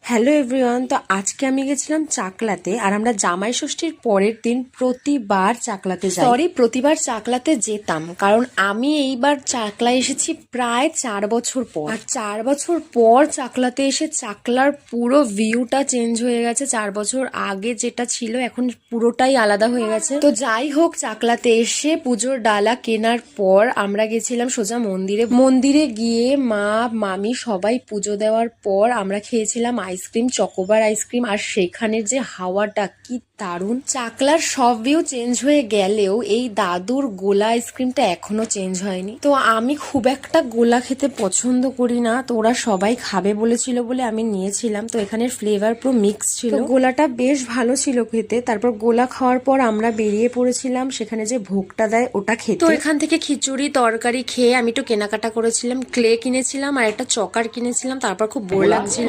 Hello everyone, তো আজকে আমি গেছিলাম চাকলাতে। আর আমরা জামাই ষষ্ঠীর পরের দিন প্রতিবার চাকলাতে যাই। প্রতিবার চাকলাতে যেতাম, কারণ আমি এইবার চাকলা এসেছি প্রায় 4 বছর পর। আর 4 বছর পর চাকলাতে এসে চাকলার পুরো ভিউটা চেঞ্জ হয়ে গেছে। 4 বছর আগে যেটা ছিল এখন পুরোটাই আলাদা হয়ে গেছে। তো যাই হোক, চাকলাতে এসে পুজোর ডালা কেনার পর আমরা গেছিলাম সোজা মন্দিরে গিয়ে মা মামি সবাই পুজো দেওয়ার পর আমরা খেয়েছিলাম আইসক্রিম, চকোবার আইসক্রিম। আর সেখানের যে হাওয়াটা কি দারুণ! চাকলার সব ভিউ চেঞ্জ হয়ে গেলেও এই দাদুর গোলা আইসক্রিমটা এখনো চেঞ্জ হয়নি। তো আমি খুব একটা গোলা খেতে পছন্দ করি না, তো ওরা সবাই খাবে বলেছিল বলে আমি নিয়েছিলাম। তো এখানের ফ্লেভার পুরো মিক্স ছিল, গোলাটা বেশ ভালো ছিল খেতে। তারপর গোলা খাওয়ার পর আমরা বেরিয়ে পড়েছিলাম সেখানে যে ভোগটা দেয় ওটা খেতে। তো এখান থেকে খিচুড়ি তরকারি খেয়ে আমি একটু কেনাকাটা করেছিলাম, ক্লে কিনেছিলাম আর একটা চকার কিনেছিলাম। তারপর খুব বোর লাগছিল।